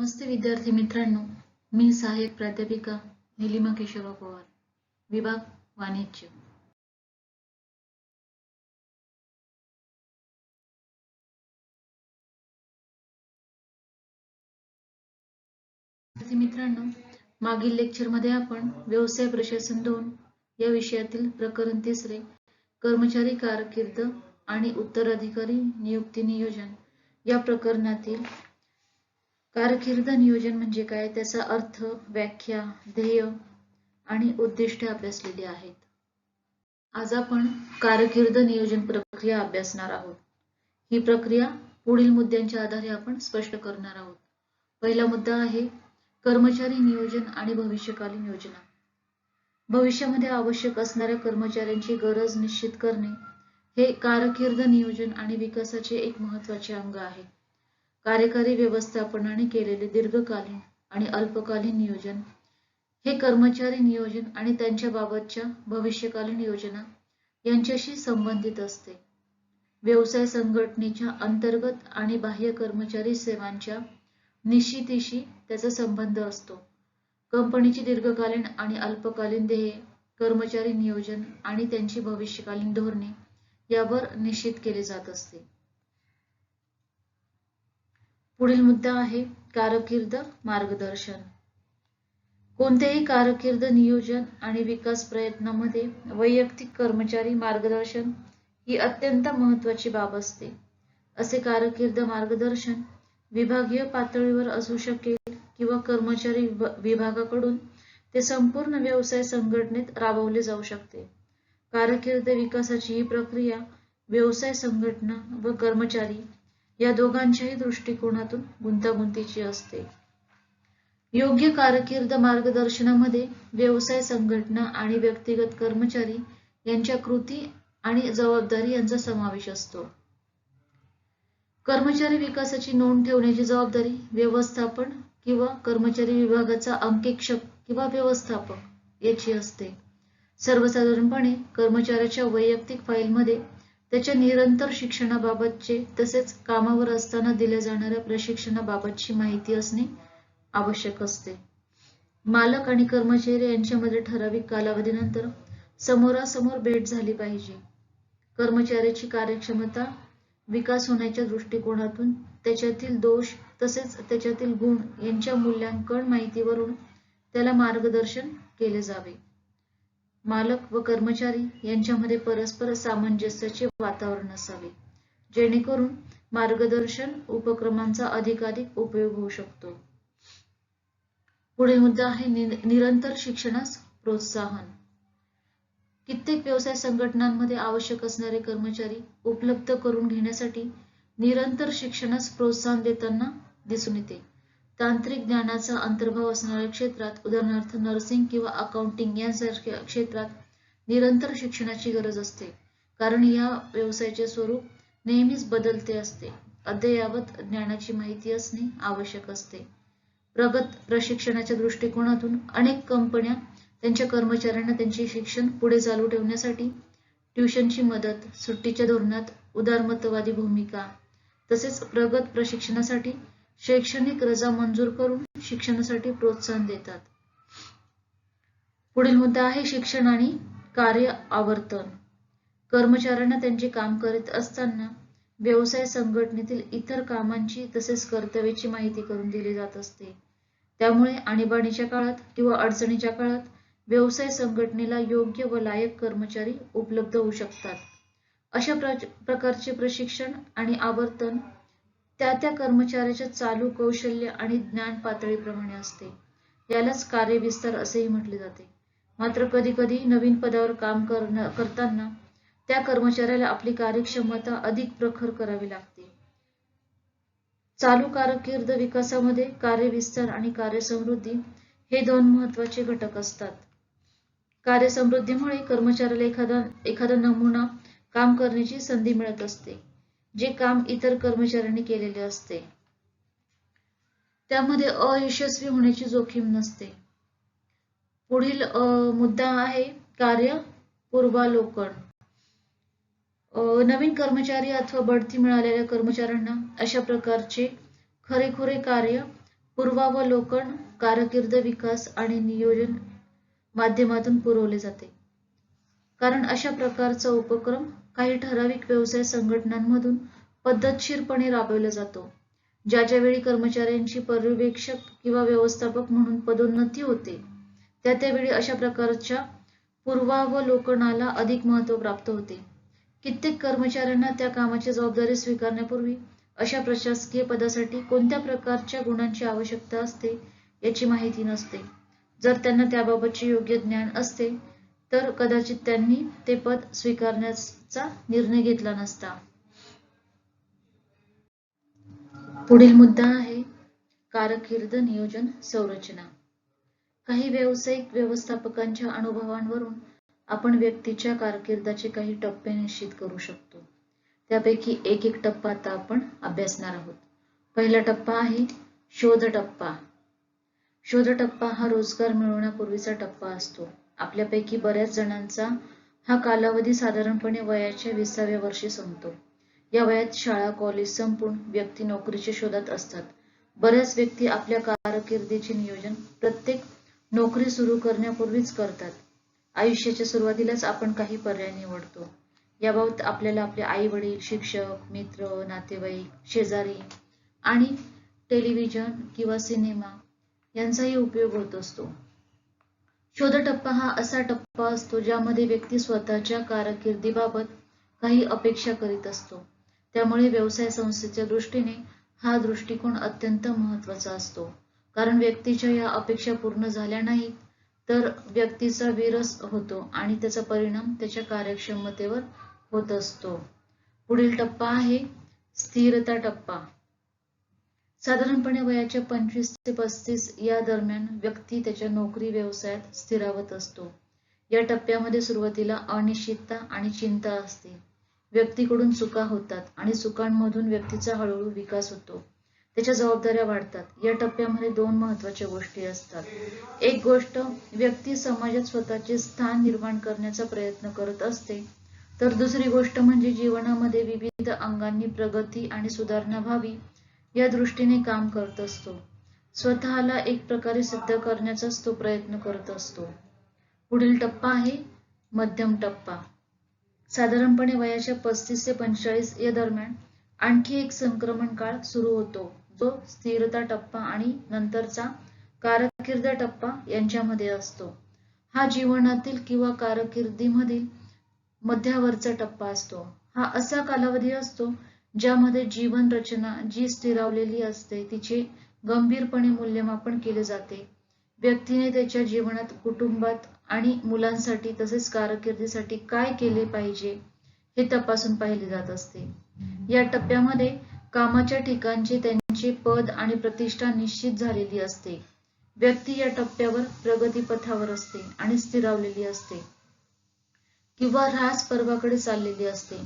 नमस्ते विद्यार्थी मित्रांनो, मी सहाय्यक प्राध्यापिका निलिमा केशवराव पवार, विभाग वाणिज्य. विद्यार्थी मित्रांनो, मागील लेक्चरमध्ये आपण व्यवसाय प्रशासन 2 या विषयातील प्रकरण 3 कर्मचारी कारकीर्द आणि उत्तराधिकारी नियुक्ती नियोजन या प्रकरणातील कारकीर्द नियोजन म्हणजे काय, त्याचा अर्थ, व्याख्या, ध्येय आणि उद्दिष्टे अभ्यासलेली आहेत. आज आपण कारकीर्द नियोजन प्रक्रिया अभ्यासणार आहोत. ही प्रक्रिया पुढील मुद्द्यांच्या आधारे आपण स्पष्ट करणार आहोत. पहिला मुद्दा आहे कर्मचारी नियोजन आणि भविष्यकालीन योजना. भविष्यामध्ये आवश्यक असणाऱ्या कर्मचाऱ्यांची गरज निश्चित करणे हे कारकीर्द नियोजन आणि विकासाचे एक महत्त्वाचे अंग आहे. कार्यकारी व्यवस्थापनाने केलेले दीर्घकालीन आणि अल्पकालीन नियोजन हे कर्मचारी नियोजन आणि त्यांच्या बाबतच्या भविष्यकालीन योजना यांच्याशी संबंधित असते. व्यवसाय संघटनेच्या अंतर्गत आणि बाह्य कर्मचारी सेवांच्या निश्चितीशी त्याचा संबंध असतो. कंपनीची दीर्घकालीन आणि अल्पकालीन ध्येये कर्मचारी नियोजन आणि त्यांची भविष्यकालीन धोरणे यावर निश्चित केले जात असते. पुढील मुद्दा आहे कारकीर्द मार्गदर्शन. कोणत्याही कारकीर्द नियोजन आणि विकास प्रयत्नामध्ये वैयक्तिक कर्मचारी मार्गदर्शन ही अत्यंत महत्त्वाची बाब असते. असे कारकीर्द मार्गदर्शन विभागीय पातळीवर असू शकेल किंवा कर्मचारी विभागाकडून ते संपूर्ण व्यवसाय संघटनेत राबवले जाऊ शकते. कारकीर्द विकासाची ही प्रक्रिया व्यवसाय संघटना व कर्मचारी या दोघांच्याही दृष्टिकोनातून गुंतागुंतीची असते. योग्य कारकीर्द मार्गदर्शनामध्ये व्यवसाय संघटना आणि व्यक्तिगत कर्मचारी यांच्या कृती आणि जबाबदारी यांचा समावेश असतो. कर्मचारी विकासाची नोंद ठेवण्याची जबाबदारी व्यवस्थापन किंवा कर्मचारी विभागाचा अंकेक्षक किंवा व्यवस्थापक याची असते. सर्वसाधारणपणे कर्मचाऱ्याच्या वैयक्तिक फाईलमध्ये त्याच्या निरंतर शिक्षणाबाबतचे तसेच कामावर असताना दिल्या जाणाऱ्या प्रशिक्षणाबाबतची माहिती असणे आवश्यक असते. मालक आणि कर्मचारी यांच्यामध्ये ठराविक कालावधीनंतर समोरासमोर भेट झाली पाहिजे. कर्मचाऱ्याची कार्यक्षमता विकास होण्याच्या दृष्टिकोनातून त्याच्यातील दोष तसेच त्याच्यातील गुण यांच्या मूल्यांकन माहितीवरून त्याला मार्गदर्शन केले जावे. मालक व कर्मचारी यांच्यामध्ये परस्पर सामंजस्याचे वातावरण असावे, जेणेकरून मार्गदर्शन उपक्रमांचा अधिकाधिक उपयोग होऊ शकतो. पुढील मुद्दा आहे निरंतर शिक्षणास प्रोत्साहन. कित्येक व्यवसाय संघटनांमध्ये आवश्यक असणारे कर्मचारी उपलब्ध करून घेण्यासाठी निरंतर शिक्षणास प्रोत्साहन देताना दिसून येते. तांत्रिक ज्ञानाचा अंतर्भाव असणाऱ्या क्षेत्रात, उदाहरणार्थ नर्सिंग किंवा अकाउंटिंग यांसारख्या क्षेत्रात निरंतर शिक्षणाची गरज असते, कारण या व्यवसायाचे स्वरूप नेहमीच बदलते असते. अद्ययावत ज्ञानाची माहिती असणे आवश्यक असते. प्रगत प्रशिक्षणाच्या दृष्टिकोनातून अनेक कंपन्या त्यांच्या कर्मचाऱ्यांना त्यांचे शिक्षण पुढे चालू ठेवण्यासाठी ट्युशनची मदत, सुट्टीच्या धोरणात उदारमतवादी भूमिका तसेच प्रगत प्रशिक्षणासाठी शैक्षणिक रजा मंजूर करून शिक्षणासाठी प्रोत्साहन देतात. पुढील मुद्दा आहे शिक्षण आणि कार्य आवर्तन. कर्मचाऱ्यांना त्यांचे काम करीत असताना व्यवसाय संघटनेतील इतर कामांची तसेच कर्तव्याची माहिती करून दिली जात असते. त्यामुळे आणीबाणीच्या काळात किंवा अडचणीच्या काळात व्यवसाय संघटनेला योग्य व लायक कर्मचारी उपलब्ध होऊ शकतात. अशा प्रकारचे प्रशिक्षण आणि आवर्तन त्या कर्मचाऱ्याच्या चालू कौशल्य आणि ज्ञान पातळीप्रमाणे असते. यालाच कार्यविस्तार असेही म्हटले जाते. मात्र कधी कधी नवीन पदावर काम करताना त्या कर्मचाऱ्याला आपली कार्यक्षमता अधिक प्रखर करावी लागते. चालू कारकीर्द विकासामध्ये कार्यविस्तार आणि कार्यसमृद्धी हे दोन महत्त्वाचे घटक असतात. कार्यसमृद्धीमुळे कर्मचाऱ्याला एखादा नमुना काम करण्याची संधी मिळत असते, जे काम इतर कर्मचाऱ्यांनी केलेले असते. त्यामध्ये अयशस्वी होण्याची जोखीम नसते. पुढील मुद्दा आहे कार्य पूर्वावलोकन. नवीन कर्मचारी अथवा बढती मिळालेल्या कर्मचाऱ्यांना अशा प्रकारचे खरेखुरे कार्य पूर्वावलोकन कारकीर्द विकास आणि नियोजन माध्यमातून पुरवले जाते. कारण अशा प्रकारचा उपक्रम काही ठराविक व्यवसाय संघटनांमधून पद्धतशीरपणे राबवला जातो. ज्या वेळी कर्मचाऱ्यांची पर्यवेक्षक किंवा व्यवस्थापक म्हणून पदोन्नती होते, त्यावेळी अशा प्रकारच्या पूर्वावलोकनाला अधिक महत्त्व प्राप्त होते. कित्येक कर्मचाऱ्यांना त्या कामाची जबाबदारी स्वीकारण्यापूर्वी अशा प्रशासकीय पदासाठी कोणत्या प्रकारच्या गुणांची आवश्यकता असते याची माहिती नसते. जर त्यांना त्याबाबतचे योग्य ज्ञान असते तर कदाचित त्यांनी ते पद स्वीकारण्याचा निर्णय घेतला नसता. पुढील मुद्दा आहे कारकीर्द नियोजन संरचना. काही व्यावसायिक व्यवस्थापकांच्या अनुभवांवरून आपण व्यक्तीच्या कारकिर्दीचे काही टप्पे निश्चित करू शकतो. त्यापैकी एक टप्पा आता आपण अभ्यासणार आहोत. पहिला टप्पा आहे शोध टप्पा. शोध टप्पा हा रोजगार मिळवण्यापूर्वीचा टप्पा असतो. आपल्यापैकी बऱ्याच जणांचा हा कालावधी साधारणपणे वयाच्या 20व्या वर्षी संपतो. या वयात शाळा कॉलेज संपून व्यक्ती नोकरीच्या शोधात असतात. बऱ्याच व्यक्ती आपल्या कारकिर्दीचे नियोजन प्रत्येक नोकरी सुरू करण्यापूर्वीच करतात. आयुष्याच्या सुरुवातीलाच आपण काही पर्याय निवडतो. याबाबत आपल्याला आपले आई वडील, शिक्षक, मित्र, नातेवाईक, शेजारी आणि टेलिव्हिजन किंवा सिनेमा यांचाही उपयोग होत असतो. शोध टप्पा हा असा टप्पा असतो ज्यामध्ये व्यक्ती स्वतःच्या कारकिर्दीबाबत काही अपेक्षा करीत असतो. त्यामुळे व्यवसाय संस्थेच्या दृष्टीने हा दृष्टिकोन अत्यंत महत्त्वाचा असतो. कारण व्यक्तीच्या या अपेक्षा पूर्ण झाल्या नाहीत तर व्यक्तीचा विरस होतो आणि त्याचा परिणाम त्याच्या कार्यक्षमतेवर होत असतो. पुढील टप्पा आहे स्थिरता टप्पा. साधारणपणे वयाच्या 25 ते 35 या दरम्यान व्यक्ती त्याच्या नोकरी व्यवसायात स्थिरावत असतो. या टप्प्यामध्ये सुरुवातीला अनिश्चितता आणि चिंता असते. व्यक्तीकडून चुका होतात आणि चुकांमधून व्यक्तीचा हळूहळू विकास होतो. त्याच्या जबाबदाऱ्या वाढतात. या टप्प्यामध्ये 2 महत्त्वाच्या गोष्टी असतात. एक गोष्ट व्यक्ती समाजात स्वतःचे स्थान निर्माण करण्याचा प्रयत्न करत असते, तर दुसरी गोष्ट म्हणजे जीवनामध्ये विविध अंगांनी प्रगती आणि सुधारणा व्हावी या दृष्टीने काम करत असतो. स्वतःला एक प्रकारे सिद्ध करण्याचाच तो प्रयत्न करत असतो. पुढील टप्पा आहे मध्यम टप्पा. साधारणपणे वयाच्या 35 ते 45 या दरम्यान आणखी एक संक्रमण काळ सुरू होतो, जो स्थिरता टप्पा आणि नंतरचा कारकीर्द टप्पा यांच्यामध्ये असतो. हा जीवनातील किंवा कारकिर्दीमधील मध्यावरचा टप्पा असतो. हा असा कालावधी असतो ज्यामध्ये जीवन रचना जी स्थिरावलेली असते तिचे गंभीरपणे मूल्यमापन केले जाते. व्यक्तीने त्याच्या जीवनात, कुटुंबात आणि मुलांसाठी तसेच कारकिर्दीसाठी काय केले पाहिजे हे तपासून पाहिले जात असते. या टप्प्यामध्ये कामाच्या ठिकाणचे त्यांचे पद आणि प्रतिष्ठा निश्चित झालेली असते. व्यक्ती या टप्प्यावर प्रगतीपथावर असते आणि स्थिरावलेली असते किंवा ऱ्हास पर्वाकडे चाललेली असते.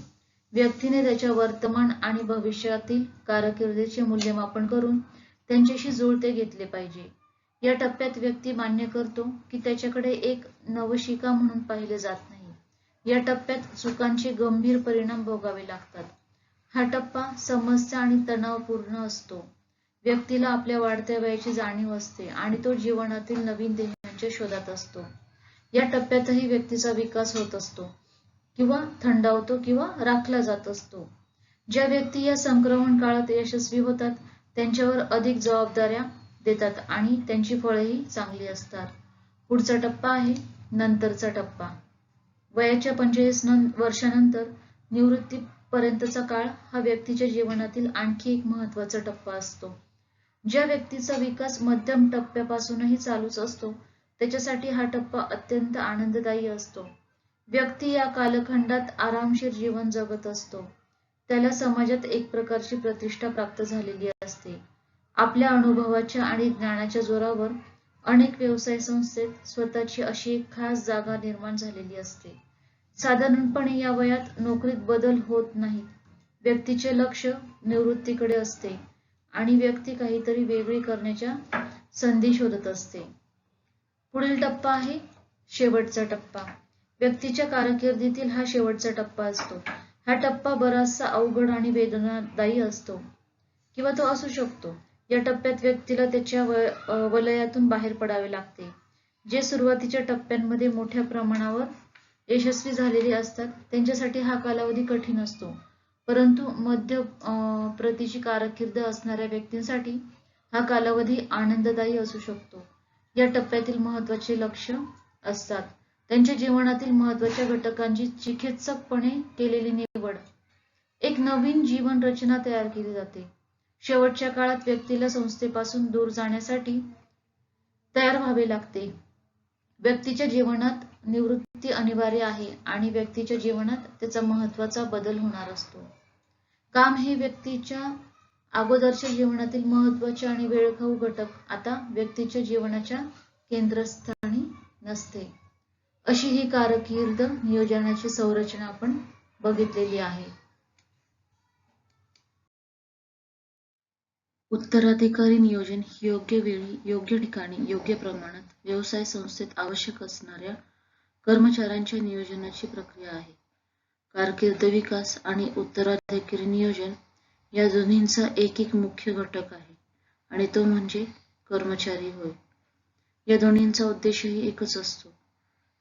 व्यक्तीने त्याच्या वर्तमान आणि भविष्यातील कारकिर्दीचे मूल्यमापन करून त्यांच्याशी जुळते घेतले पाहिजे. या टप्प्यात व्यक्ती मान्य करतो की त्याच्याकडे एक नवशिका म्हणून पाहिले जात नाही. या टप्प्यात चुकांचे गंभीर परिणाम भोगावे लागतात. हा टप्पा समस्या आणि तणावपूर्ण असतो. व्यक्तीला आपल्या वाढत्या वयाची जाणीव असते आणि तो जीवनातील नवीन ध्येयांच्या शोधात असतो. या टप्प्यातही व्यक्तीचा विकास होत असतो किंवा थंडावतो किंवा राखला जात असतो. ज्या व्यक्ती या संक्रमण काळात यशस्वी होतात त्यांच्यावर अधिक जबाबदाऱ्या देतात आणि त्यांची फळेही चांगली असतात. पुढचा टप्पा आहे नंतरचा टप्पा. वयाच्या 45 वर्षानंतर निवृत्तीपर्यंतचा काळ हा व्यक्तीच्या जीवनातील आणखी एक महत्त्वाचा टप्पा असतो. ज्या व्यक्तीचा विकास मध्यम टप्प्यापासूनही चालूच असतो त्याच्यासाठी हा टप्पा अत्यंत आनंददायी असतो. व्यक्ती या कालखंडात आरामशीर जीवन जगत असतो. त्याला समाजात एक प्रकारची प्रतिष्ठा प्राप्त झालेली असते. आपल्या अनुभवाच्या आणि ज्ञानाच्या जोरावर अनेक व्यवसाय संस्थेत स्वतःची अशी एक खास जागा निर्माण झालेली असते. साधारणपणे या वयात नोकरीत बदल होत नाहीत. व्यक्तीचे लक्ष निवृत्तीकडे असते आणि व्यक्ती काहीतरी वेगळे करण्याच्या संधी शोधत असते. पुढील टप्पा आहे शेवटचा टप्पा. व्यक्तीच्या कारकिर्दीतील हा शेवटचा टप्पा असतो. हा टप्पा बराचसा अवघड आणि वेदनादायी असतो किंवा तो असू शकतो. या टप्प्यात व्यक्तीला त्याच्या वलयातून बाहेर पडावे लागते. जे सुरुवातीच्या टप्प्यांमध्ये मोठ्या प्रमाणावर यशस्वी झालेले असतात त्यांच्यासाठी हा कालावधी कठीण असतो, परंतु मध्य प्रतीची कारकीर्द असणाऱ्या व्यक्तींसाठी हा कालावधी आनंददायी असू शकतो. या टप्प्यातील महत्त्वाचे लक्ष असतात त्यांच्या जीवनातील महत्त्वाच्या घटकांची चिकित्सकपणे केलेली निवड. एक नवीन जीवन रचना तयार केली जाते. शेवटच्या काळात व्यक्तीला संस्थेपासून दूर जाण्यासाठी तयार व्हावे लागते. व्यक्तीच्या जीवनात निवृत्ती अनिवार्य आहे आणि व्यक्तीच्या जीवनात त्याचा महत्त्वाचा बदल होणार असतो. काम हे व्यक्तीच्या अगोदरच्या जीवनातील महत्त्वाचे आणि वेळखाऊ घटक आता व्यक्तीच्या जीवनाच्या केंद्रस्थानी नसते. अशी ही कारकीर्द नियोजनाची संरचना आपण बघितलेली आहे. उत्तराधिकारी नियोजन ही योग्य वेळी, योग्य ठिकाणी, योग्य प्रमाणात व्यवसाय संस्थेत आवश्यक असणाऱ्या कर्मचाऱ्यांच्या नियोजनाची प्रक्रिया आहे. कारकीर्द विकास आणि उत्तराधिकारी नियोजन या दोन्हींचा एक मुख्य घटक आहे आणि तो म्हणजे कर्मचारी होय. या दोन्हींचा उद्देशही एकच असतो.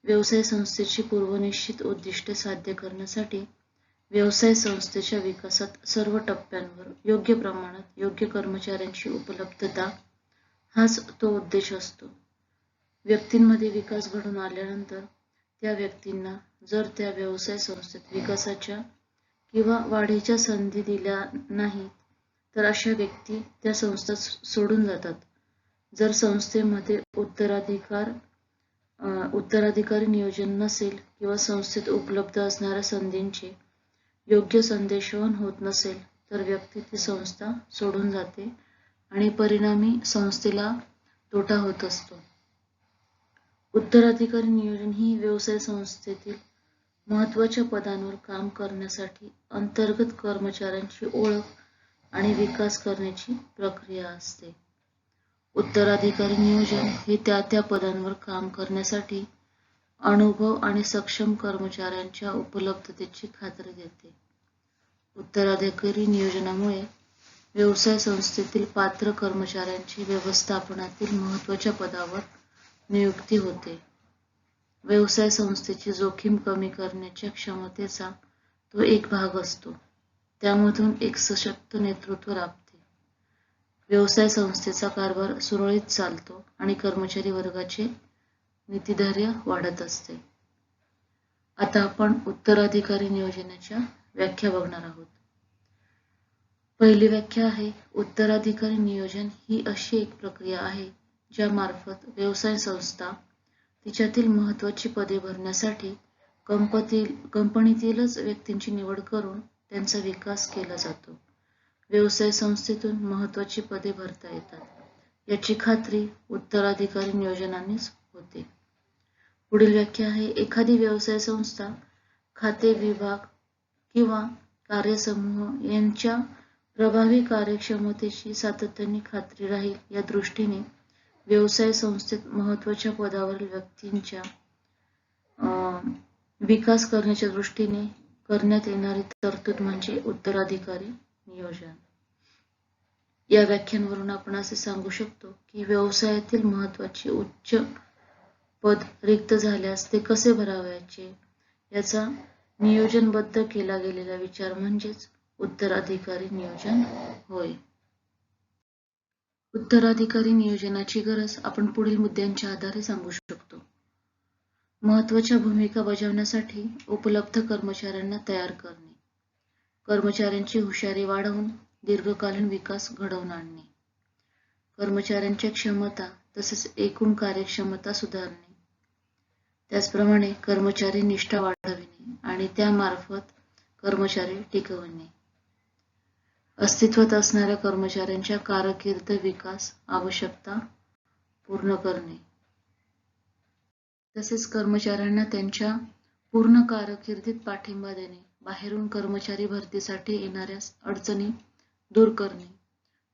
व्यवसाय संस्थेची पूर्वनिश्चित उद्दिष्टे साध्य करण्यासाठी व्यवसाय संस्थेच्या विकासात सर्व टप्प्यांवर योग्य प्रमाणात योग्य कर्मचाऱ्यांची उपलब्धता हाच तो उद्देश असतो. व्यक्तींमध्ये विकास घडून आल्यानंतर त्या व्यक्तींना जर त्या व्यवसाय संस्थेत विकासाच्या किंवा वाढीच्या संधी दिल्या नाहीत तर अशा व्यक्ती त्या संस्था सोडून जातात. जर संस्थेमध्ये उत्तराधिकारी नियोजन नसेल किंवा संस्थेत उपलब्ध असणाऱ्या संधींचे योग्य संदेशवहन होत नसेल तर व्यक्ती ती संस्था सोडून जाते आणि परिणामी संस्थेला तोटा होत असतो. उत्तराधिकारी नियोजन ही व्यवसाय संस्थेतील महत्त्वाच्या पदांवर काम करण्यासाठी अंतर्गत कर्मचाऱ्यांची ओळख आणि विकास करण्याची प्रक्रिया असते. उत्तराधिकारी नियोजन हे त्या पदांवर काम करण्यासाठी अनुभव आणि सक्षम कर्मचाऱ्यांच्या उपलब्धतेची खात्री देते. उत्तराधिकारी नियोजनामुळे व्यवसाय संस्थेतील पात्र कर्मचाऱ्यांची व्यवस्थापनातील महत्त्वाच्या पदावर नियुक्ती होते. व्यवसाय संस्थेची जोखीम कमी करण्याच्या क्षमतेचा तो एक भाग असतो. त्यामधून एक सशक्त नेतृत्व लाभते. व्यवसाय संस्थेचा कारभार सुरळीत चालतो आणि कर्मचारी वर्गाचे नीतिधैर्य वाढत असते. आता आपण उत्तराधिकारी नियोजनाच्या व्याख्या बघणार आहोत. पहिली व्याख्या आहे, उत्तराधिकारी नियोजन ही अशी एक प्रक्रिया आहे ज्यामार्फत व्यवसाय संस्था तिच्यातील महत्त्वाची पदे भरण्यासाठी कंपनीतीलच व्यक्तींची निवड करून त्यांचा विकास केला जातो. व्यवसाय संस्थेतून महत्त्वाची पदे भरता येतात याची खात्री उत्तराधिकारी नियोजनानेच होते. पुढील व्याख्या आहे, एखादी व्यवसाय संस्था खाते विभाग किंवा कार्यसमूह यांच्या प्रभावी कार्यक्षमतेची सातत्याने खात्री राहील या दृष्टीने व्यवसाय संस्थेत महत्त्वाच्या पदावरील व्यक्तींच्या विकास करण्याच्या दृष्टीने करण्यात येणारी तरतूद म्हणजे उत्तराधिकारी नियोजन. या व्याख्यांवरून आपण असे सांगू शकतो की व्यवसायातील महत्त्वाचे उच्च पद रिक्त झाल्यास ते कसे भरावयाचे याचा नियोजनबद्ध केला गेलेला विचार म्हणजेच उत्तराधिकारी नियोजन होय. उत्तराधिकारी नियोजनाची गरज आपण पुढील मुद्द्यांच्या आधारे सांगू शकतो. महत्त्वाच्या भूमिका बजावण्यासाठी उपलब्ध कर्मचाऱ्यांना तयार करणे, कर्मचाऱ्यांची हुशारी वाढवून दीर्घकालीन विकास घडवून आणणे, कर्मचाऱ्यांच्या क्षमता तसेच एकूण कार्यक्षमता सुधारणे, त्याचप्रमाणे कर्मचारी निष्ठा वाढविणे आणि त्यामार्फत कर्मचारी टिकविणे, अस्तित्वात असणाऱ्या कर्मचाऱ्यांच्या कारकीर्द विकास आवश्यकता पूर्ण करणे, तसेच कर्मचाऱ्यांना त्यांच्या पूर्ण कारकिर्दीत पाठिंबा देणे, बाहेरून कर्मचारी भरतीसाठी येणाऱ्या अडचणी दूर करणे,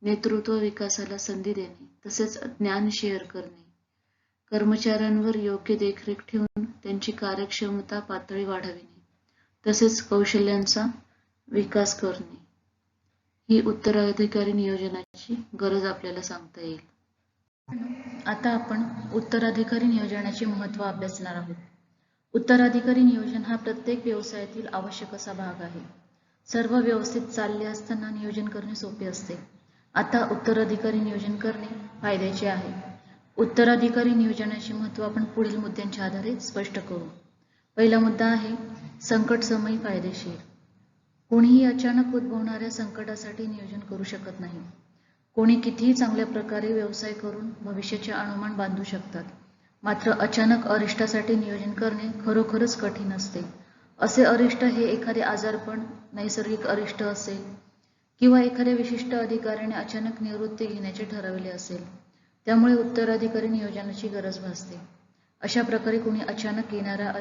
नेतृत्व विकासाला संधी देणे, तसेच ज्ञान शेअर करणे, कर्मचाऱ्यांवर योग्य देखरेख ठेवून त्यांची कार्यक्षमता पातळी वाढविणे, तसेच कौशल्यांचा विकास करणे. ही उत्तराधिकारी नियोजनाची गरज आपल्याला सांगता येईल. आता आपण उत्तराधिकारी नियोजनाचे महत्त्व अभ्यासणार आहोत. उत्तराधिकारी नियोजन हा प्रत्येक व्यवसायातील आवश्यक असा भाग आहे. सर्व व्यवस्थित चालले असताना नियोजन करणे सोपे असते. आता उत्तराधिकारी नियोजन करणे फायद्याचे आहे. उत्तराधिकारी नियोजनाचे महत्त्व आपण पुढील मुद्द्यांच्या आधारे स्पष्ट करू. पहिला मुद्दा आहे संकटसमयी फायदेशीर. कोणीही अचानक उद्भवणाऱ्या संकटासाठी नियोजन करू शकत नाही. कोणी कितीही चांगल्या प्रकारे व्यवसाय करून भविष्याचे अनुमान बांधू शकतात, मात्र अचानक अरिष्टासाठी नियोजन करणे खरोखरच कठीण असते. असे अरिष्ट हे एखादे आजारपण, नैसर्गिक अरिष्ट असेल किंवा एखाद्या विशिष्ट अधिकाऱ्याने अचानक निवृत्ती घेण्याचे ठरवले असेल. त्यामुळे उत्तराधिकारी नियोजनाची गरज भासते. अशा प्रकारे कोणी अचानक येणाऱ्या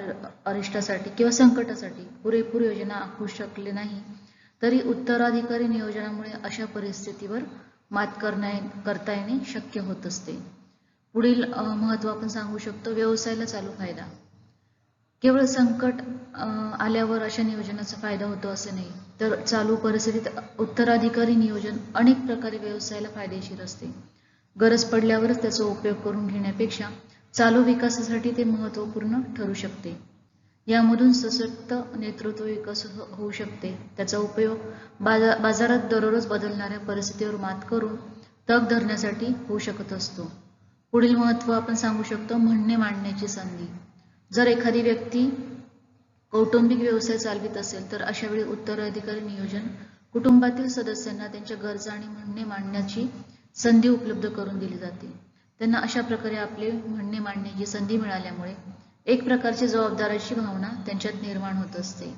अरिष्टासाठी किंवा संकटासाठी पुरेपूर योजना आखू शकले नाही, तरी उत्तराधिकारी नियोजनामुळे अशा परिस्थितीवर मात करता येणे शक्य होत असते. पुढील महत्त्व आपण सांगू शकतो व्यवसायाला चालू फायदा. केवळ संकट आल्यावर अशा नियोजनाचा फायदा होतो असे नाही, तर चालू परिस्थितीत उत्तराधिकारी नियोजन अनेक प्रकारे व्यवसायाला फायदेशीर असते. गरज पडल्यावरच त्याचा उपयोग करून घेण्यापेक्षा चालू विकासासाठी ते महत्त्वपूर्ण ठरू शकते. यामधून सशक्त नेतृत्व विकास होऊ शकते. त्याचा उपयोग बाजारात दररोज बदलणाऱ्या परिस्थितीवर मात करून तग धरण्यासाठी होऊ शकत असतो. पुढील महत्त्व आपण सांगू शकतो म्हणणे मांडण्याची संधी. जर एखादी व्यक्ती कौटुंबिक व्यवसाय चालवित असेल तर अशा वेळी उत्तराधिकारी नियोजन कुटुंबातील सदस्यांना त्यांच्या गरजा आणि म्हणणे मांडण्याची संधी उपलब्ध करून दिली जाते. त्यांना अशा प्रकारे आपले म्हणणे मांडण्याची संधी मिळाल्यामुळे एक प्रकारची जबाबदारीची भावना त्यांच्यात निर्माण होत असते.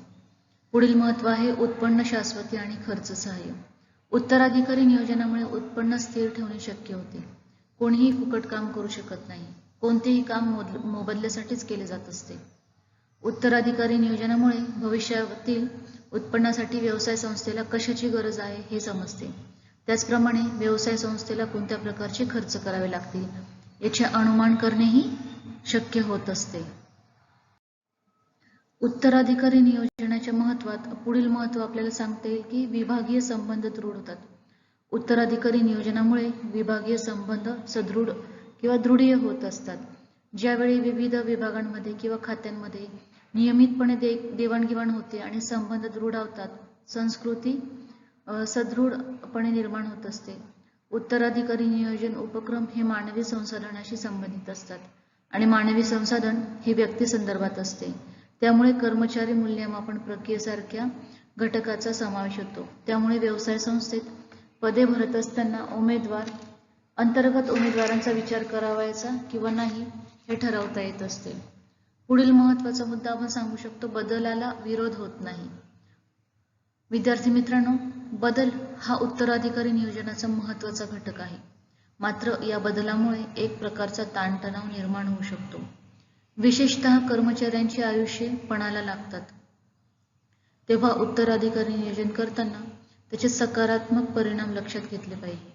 पुढील महत्त्व आहे उत्पन्न शाश्वती आणि खर्च सहाय्य. उत्तराधिकारी नियोजनामुळे उत्पन्न स्थिर ठेवणे शक्य होते. कोणीही फुकट काम करू शकत नाही. कोणतेही काम मोबदल्यासाठीच केले जात असते. उत्तराधिकारी नियोजनामुळे भविष्यातील उत्पन्नासाठी व्यवसाय संस्थेला कशाची गरज आहे हे समजते. त्याचप्रमाणे व्यवसाय संस्थेला कोणत्या प्रकारचे खर्च करावे लागतील याचे अनुमान करणेही शक्य होत असते. उत्तराधिकारी नियोजनाच्या महत्त्वात पुढील महत्त्व आपल्याला सांगता येईल की विभागीय संबंध दृढ होतात. उत्तराधिकारी नियोजनामुळे विभागीय संबंध सदृढ किंवा दृढीय होत असतात. ज्यावेळी विविध विभागांमध्ये किंवा खात्यांमध्ये नियमितपणे देवाणघेवाण होते आणि संबंध दृढ होतात, संस्कृती सदृढपणे निर्माण होत असते. उत्तराधिकारी नियोजन उपक्रम हे मानवी संसाधनाशी संबंधित असतात आणि मानवी संसाधन हे व्यक्ती संदर्भात असते. त्यामुळे कर्मचारी मूल्यमापन प्रक्रियेसारख्या घटकाचा समावेश होतो. त्यामुळे व्यवसाय संस्थेत पदे भरत असताना अंतर्गत उमेदवारांचा विचार करावायचा किंवा नाही हे ठरवता येत असते. पुढील महत्त्वाचा मुद्दा आपण सांगू शकतो बदलाला विरोध होत नाही. विद्यार्थी मित्रांनो, बदल हा उत्तराधिकारी नियोजनाचा महत्त्वाचा घटक आहे. मात्र या बदलामुळे एक प्रकारचा ताणतणाव निर्माण होऊ शकतो. विशेषतः कर्मचाऱ्यांची आयुष्ये पणाला लागतात. तेव्हा उत्तराधिकारी नियोजन करताना त्याचे सकारात्मक परिणाम लक्षात घेतले पाहिजे.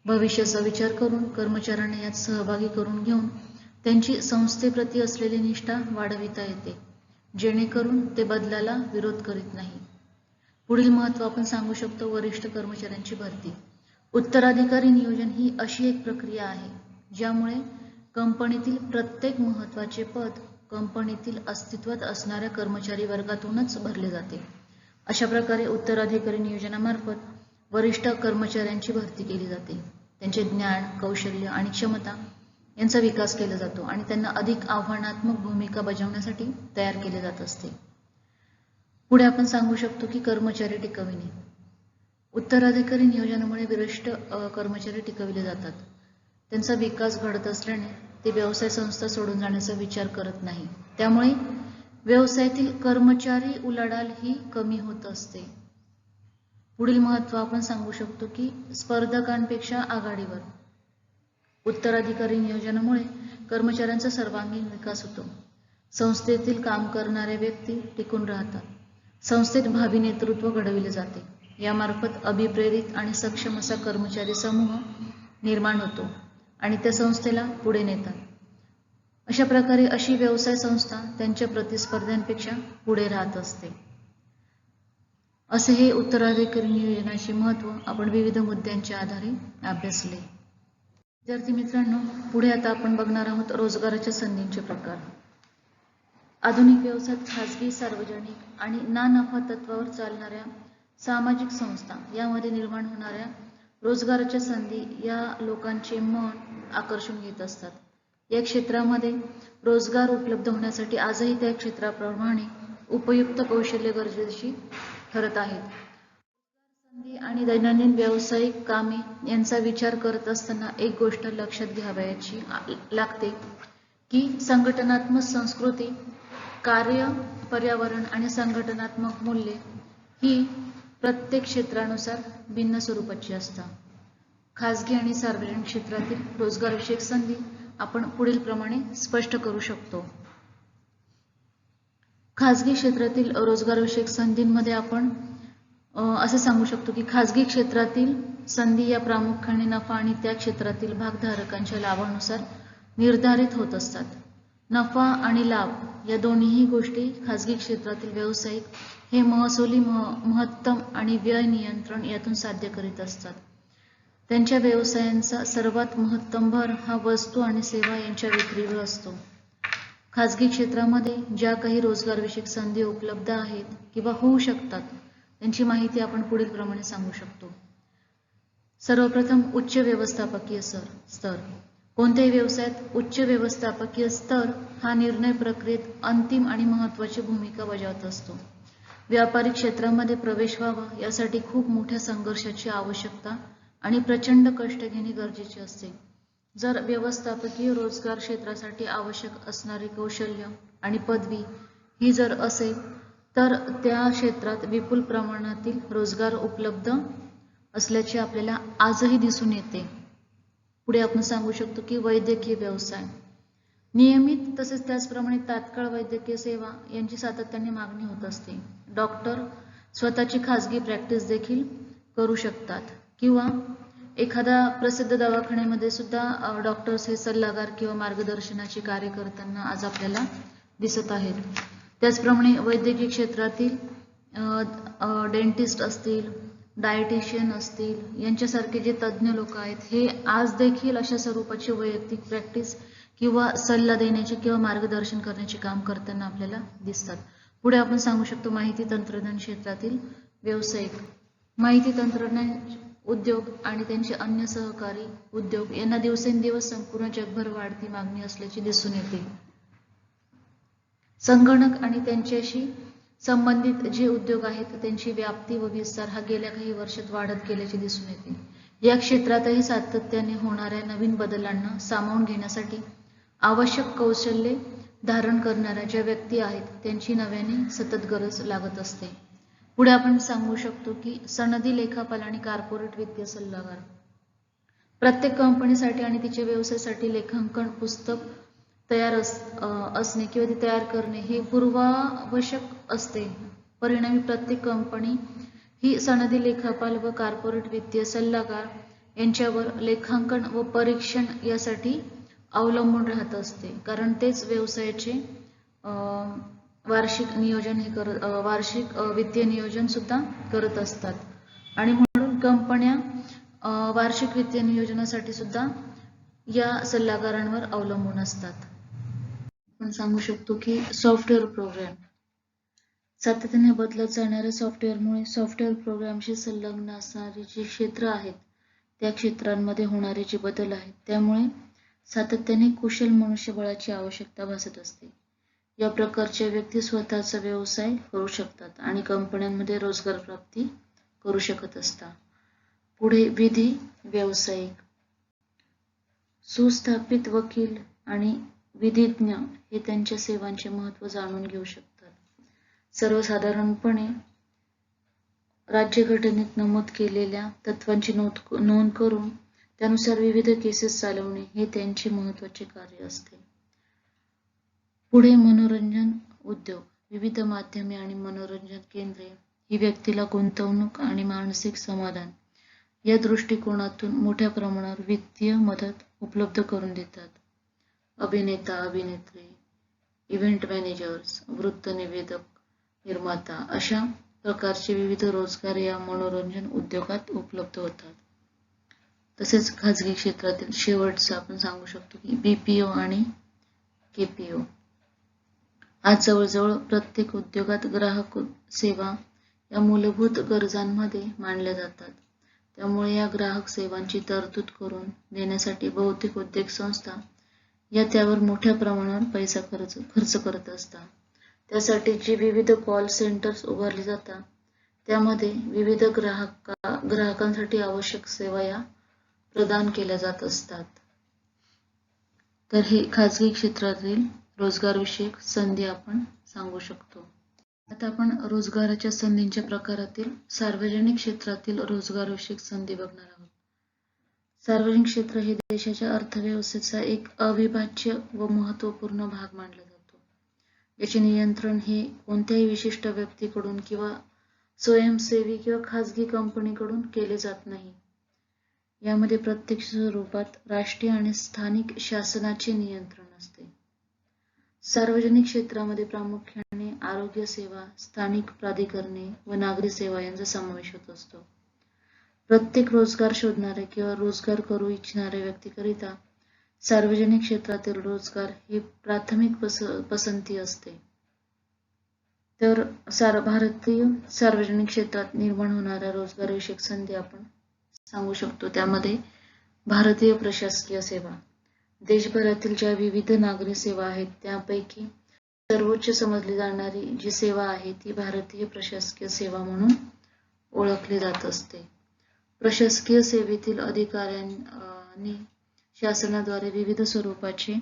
भविष्याचा विचार करून कर्मचाऱ्यांना यात सहभागी करून घेऊन त्यांची संस्थेप्रती असलेली निष्ठा वाढविता येते, जेणेकरून ते बदलाला विरोध करीत नाही. पुढील महत्त्व आपण सांगू शकतो वरिष्ठ कर्मचाऱ्यांची भरती. उत्तराधिकारी नियोजन ही अशी एक प्रक्रिया आहे ज्यामुळे कंपनीतील प्रत्येक महत्त्वाचे पद कंपनीतील अस्तित्वात असणाऱ्या कर्मचारी वर्गातूनच भरले जाते. अशा प्रकारे उत्तराधिकारी नियोजनामार्फत वरिष्ठ कर्मचाऱ्यांची भरती केली जाते. त्यांचे ज्ञान, कौशल्य आणि क्षमता यांचा विकास केला जातो आणि त्यांना अधिक आव्हानात्मक भूमिका बजावण्यासाठी तयार केले जात असते. पुढे आपण सांगू शकतो की कर्मचारी टिकविणे. उत्तराधिकारी नियोजनामुळे वरिष्ठ कर्मचारी टिकविले जातात. त्यांचा विकास घडत असल्याने ते व्यवसाय संस्था सोडून जाण्याचा विचार करत नाही. त्यामुळे व्यवसायातील कर्मचारी उलाढाल ही कमी होत असते. पुढील महत्त्व आपण सांगू शकतो की स्पर्धकांपेक्षा आघाडीवर. उत्तराधिकारी नियोजनामुळे कर्मचाऱ्यांचा सर्वांगीण विकास होतो. संस्थेतील काम करणाऱ्या व्यक्ती टिकून राहतात. संस्थेत भावी नेतृत्व घडविले जाते. यामार्फत अभिप्रेरित आणि सक्षम असा कर्मचारी समूह निर्माण होतो आणि त्या संस्थेला पुढे नेतात. अशा प्रकारे अशी व्यवसाय संस्था त्यांच्या प्रतिस्पर्ध्यांपेक्षा पुढे राहत असते. असे हे उत्तराधिकारी नियोजनाचे महत्त्व आपण विविध मुद्द्यांच्या आधारे अभ्यासले. विद्यार्थी मित्रांनो, पुढे आता आपण बघणार आहोत रोजगाराच्या संधींचे प्रकार. आधुनिक व्यवसायात खाजगी, सार्वजनिक आणि ना नफा तत्वावर चालणाऱ्या सामाजिक संस्था यामध्ये निर्माण होणाऱ्या रोजगाराच्या संधी या लोकांचे मन आकर्षून घेत असतात. या क्षेत्रामध्ये रोजगार उपलब्ध होण्यासाठी आजही त्या क्षेत्राप्रमाणे उपयुक्त कौशल्य गरजेची ठरत आहेत. संधी आणि दैनंदिन व्यावसायिक कामे यांचा विचार करत असताना एक गोष्ट लक्षात घ्यावयाची लागते की संघटनात्मक संस्कृती, कार्य, पर्यावरण आणि संघटनात्मक मूल्ये ही प्रत्येक क्षेत्रानुसार भिन्न स्वरूपाची असतात. खाजगी आणि सार्वजनिक क्षेत्रातील रोजगारविषयक संधी आपण पुढील प्रमाणे स्पष्ट करू शकतो. खाजगी क्षेत्रातील रोजगारविषयक संधींमध्ये आपण असे सांगू शकतो की खाजगी क्षेत्रातील संधी या प्रामुख्याने नफा आणि त्या क्षेत्रातील भागधारकांच्या लाभानुसार निर्धारित होत असतात. नफा आणि लाभ या दोन्ही गोष्टी खाजगी क्षेत्रातील व्यावसायिक हे महसुली महत्तम आणि व्यय नियंत्रण यातून साध्य करीत असतात. त्यांच्या व्यवसायांचा सर्वात महत्तम भर हा वस्तू आणि सेवा यांच्या विक्रीवर असतो. खाजगी क्षेत्रामध्ये ज्या काही रोजगारविषयक संधी उपलब्ध आहेत किंवा होऊ शकतात त्यांची माहिती आपण पुढील प्रमाणे सांगू शकतो. सर्वप्रथम उच्च व्यवस्थापकीय स्तर. कोणत्याही व्यवसायात उच्च व्यवस्थापकीय स्तर हा निर्णय प्रक्रियेत अंतिम आणि महत्त्वाची भूमिका बजावत असतो. व्यापारी क्षेत्रामध्ये प्रवेश व्हावा यासाठी खूप मोठ्या संघर्षाची आवश्यकता आणि प्रचंड कष्ट घेणे गरजेचे असते. जर व्यवस्थापकीय रोजगार क्षेत्रासाठी आवश्यक असणारे कौशल्य आणि पदवी ही जर असेल तर त्या क्षेत्रात विपुल प्रमाणातील रोजगार उपलब्ध असल्याचे आपल्याला आजही दिसून येते. पुढे आपण सांगू शकतो की वैद्यकीय व्यवसाय. नियमित तसेच त्याचप्रमाणे तात्काळ वैद्यकीय सेवा यांची सातत्याने मागणी होत असते. डॉक्टर स्वतःची खाजगी प्रॅक्टिस देखील करू शकतात किंवा एखाद्या प्रसिद्ध दवाखान्यामध्ये सुद्धा डॉक्टर्स हे सल्लागार किंवा मार्गदर्शनाचे कार्य करताना आज आपल्याला दिसत आहेत. त्याचप्रमाणे वैद्यकीय क्षेत्रातील डेंटिस्ट असतील, डायटिशियन असतील यांच्यासारखे जे तज्ज्ञ लोक आहेत हे आज देखील अशा स्वरूपाची वैयक्तिक प्रॅक्टिस किंवा सल्ला देण्याचे किंवा मार्गदर्शन करण्याचे काम करताना आपल्याला दिसतात. पुढे आपण सांगू शकतो माहिती तंत्रज्ञान क्षेत्रातील व्यावसायिक. माहिती तंत्रज्ञान उद्योग आणि त्यांचे अन्य सहकारी उद्योग यांना दिवसेंदिवस संपूर्ण जगभर वाढती मागणी असल्याचे दिसून येते. संगणक आणि त्यांच्याशी संबंधित जे उद्योग आहेत त्यांची व्याप्ती व विस्तार हा गेल्या काही वर्षात वाढत गेल्याचे दिसून येते. या क्षेत्रातही सातत्याने होणाऱ्या नवीन बदलांना सामावून घेण्यासाठी आवश्यक कौशल्ये धारण करणाऱ्या ज्या व्यक्ती आहेत त्यांची नव्याने सतत गरज लागत असते. पुढे आपण सांगू शकतो की सनदी लेखापाल आणि कॉर्पोरेट वित्तीय सल्लागार. प्रत्येक कंपनीसाठी आणि तिच्या व्यवसायासाठी लेखांकन पुस्तक तयार असणे किंवा ते तयार करणे हे पूर्वावश्यक असते. परिणामी प्रत्येक कंपनी ही सनदी लेखापाल व कॉर्पोरेट वित्तीय सल्लागार यांच्यावर लेखांकन व परीक्षण यासाठी अवलंबून राहत असते, कारण तेच व्यवसायाचे वार्षिक नियोजन वार्षिक वित्तीय नियोजन सुद्धा करत असतात आणि म्हणून कंपन्या वार्षिक वित्तीय नियोजनासाठी सुद्धा या सल्लागारांवर अवलंबून असतात. आपण सांगू शकतो की सॉफ्टवेअर प्रोग्राम. सातत्याने बदलत जाणाऱ्या सॉफ्टवेअरमुळे सॉफ्टवेअर प्रोग्रामशी संलग्न असणारी जी क्षेत्र आहेत त्या क्षेत्रांमध्ये होणारे जे बदल आहेत त्यामुळे सातत्याने कुशल मनुष्यबळाची आवश्यकता भासत असते. या प्रकारच्या व्यक्ती स्वतःचा व्यवसाय करू शकतात आणि कंपन्यांमध्ये रोजगार प्राप्ती करू शकत असतात. पुढे विधी व्यावसायिक. सुस्थापित वकील आणि विधिज्ञ हे त्यांच्या सेवांचे महत्त्व जाणून घेऊ शकतात. सर्वसाधारणपणे राज्यघटनेत नमूद केलेल्या तत्वांची नोंद करून त्यानुसार विविध केसेस चालवणे हे त्यांचे महत्त्वाचे कार्य असते. पुढे मनोरंजन उद्योग. विविध माध्यमे आणि मनोरंजन केंद्रे ही व्यक्तीला गुंतवणूक आणि मानसिक समाधान या दृष्टिकोनातून मोठ्या प्रमाणावर वित्तीय मदत उपलब्ध करून देतात. अभिनेता, अभिनेत्री, इव्हेंट मॅनेजर्स, वृत्त निवेदक, निर्माता अशा प्रकारचे विविध रोजगार या मनोरंजन उद्योगात उपलब्ध होतात. तसेच खाजगी क्षेत्रातील शेवटचं आपण सांगू शकतो की BPO आणि KPO. आज जवळजवळ प्रत्येक उद्योगात ग्राहक सेवा या मूलभूत गरजांमध्ये मानल्या जातात. त्यामुळे या ग्राहक सेवांची तरतूद करून देण्यासाठी बहुतेक उद्योग संस्था या त्यावर मोठ्या प्रमाणावर पैसा खर्च करत असतात. त्यासाठी जी विविध कॉल सेंटर्स उभारली जातात त्यामध्ये विविध ग्राहकांसाठी आवश्यक सेवा या प्रदान केल्या जात असतात. तर हे खाजगी क्षेत्रातील रोजगारविषयक संधी आपण सांगू शकतो. आता आपण रोजगाराच्या संधींच्या प्रकारातील सार्वजनिक क्षेत्रातील रोजगारविषयक संधी बघणार आहोत. सार्वजनिक क्षेत्र हे देशाच्या अर्थव्यवस्थेचा एक अविभाज्य व महत्त्वपूर्ण भाग मानला जातो. याचे नियंत्रण हे कोणत्याही विशिष्ट व्यक्तीकडून किंवा स्वयंसेवी किंवा खाजगी कंपनीकडून केले जात नाही. यामध्ये प्रत्यक्ष स्वरूपात राष्ट्रीय आणि स्थानिक शासनाचे नियंत्रण असते. सार्वजनिक क्षेत्रामध्ये प्रामुख्याने आरोग्य सेवा, स्थानिक प्राधिकरणे व नागरी सेवा यांचा समावेश होत असतो. प्रत्येक रोजगार शोधणारे किंवा रोजगार करू इच्छिणाऱ्या व्यक्तीकरिता सार्वजनिक क्षेत्रातील रोजगार ही प्राथमिक पसंती असते. तर भारतीय सार्वजनिक क्षेत्रात निर्माण होणाऱ्या रोजगारविषयक संधी आपण सांगू शकतो. त्यामध्ये भारतीय प्रशासकीय सेवा. देशभरातील ज्या विविध नागरी सेवा आहेत त्यापैकी सर्वोच्च समजली जाणारी जी सेवा आहे ती भारतीय प्रशासकीय सेवा म्हणून ओळखली जात असते. प्रशासकीय सेवेतील अधिकाऱ्यांनी शासनाद्वारे विविध स्वरूपाचे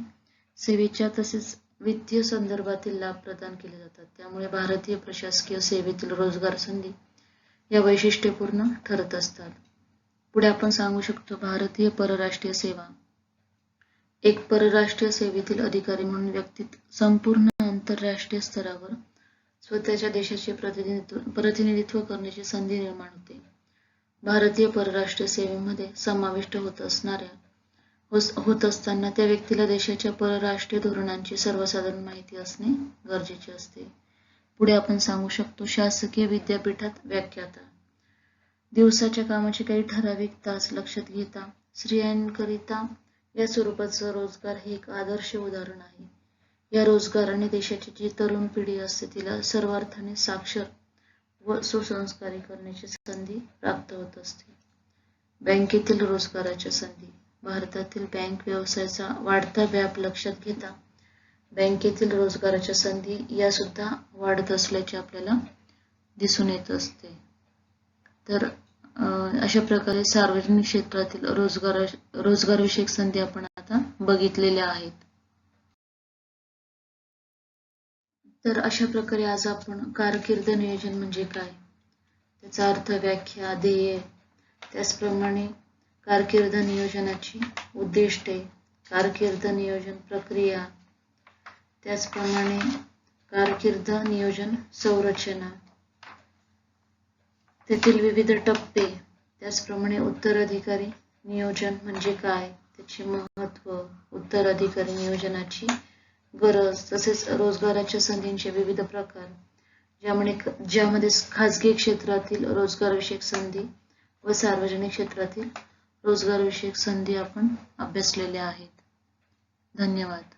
सेवेच्या तसेच वित्तीय संदर्भातील लाभ प्रदान केले जातात. त्यामुळे भारतीय प्रशासकीय सेवेतील रोजगार संधी या वैशिष्ट्यपूर्ण ठरत असतात. पुढे आपण सांगू शकतो भारतीय परराष्ट्रीय सेवा. एक परराष्ट्रीय सेवेतील अधिकारी म्हणून व्यक्ती संपूर्ण आंतरराष्ट्रीय स्तरावर स्वतःच्या देशाचे प्रतिनिधित्व करण्याची संधी निर्माण होते. भारतीय परराष्ट्रीय सेवेमध्ये समाविष्ट होत असताना त्या व्यक्तीला देशाच्या परराष्ट्रीय धोरणांची सर्वसाधारण माहिती असणे गरजेचे असते. पुढे आपण सांगू शकतो शासकीय विद्यापीठात व्याख्याता. दिवसाच्या कामाचे काही ठराविक तास लक्षात घेता स्त्रियांकरिता या स्वरूपाचा रोजगार हे एक आदर्श उदाहरण आहे. या रोजगाराने देशाची जी तरुण पिढी असते तिला सर्व अर्थाने साक्षर व सुसंस्कारी करण्याची संधी प्राप्त होत असते. बँकेतील रोजगाराच्या संधी. भारतातील बँक व्यवसायाचा वाढता व्याप लक्षात घेता बँकेतील रोजगाराच्या संधी या सुद्धा वाढत असल्याचे आपल्याला दिसून येत असते. तर अशा प्रकारे सार्वजनिक क्षेत्रातील रोजगारविषयक संधी आपण आता बघितलेल्या आहेत. तर अशा प्रकारे आज आपण कारकीर्द नियोजन म्हणजे काय, त्याचा अर्थ, व्याख्या, ध्येय, त्याचप्रमाणे कारकीर्द नियोजनाची उद्दिष्टे, कारकीर्द नियोजन प्रक्रिया, त्याचप्रमाणे कारकीर्द नियोजन संरचना, त्यातील विविध टप्पे, त्याचप्रमाणे उत्तराधिकारी नियोजन म्हणजे काय, त्याचे महत्त्व, उत्तराधिकारी नियोजनाची गरज, तसेच रोजगाराच्या संधींचे विविध प्रकार, ज्यामध्ये खाजगी क्षेत्रातील रोजगारविषयक संधी व सार्वजनिक क्षेत्रातील रोजगारविषयक संधी आपण अभ्यासलेल्या आहेत. धन्यवाद.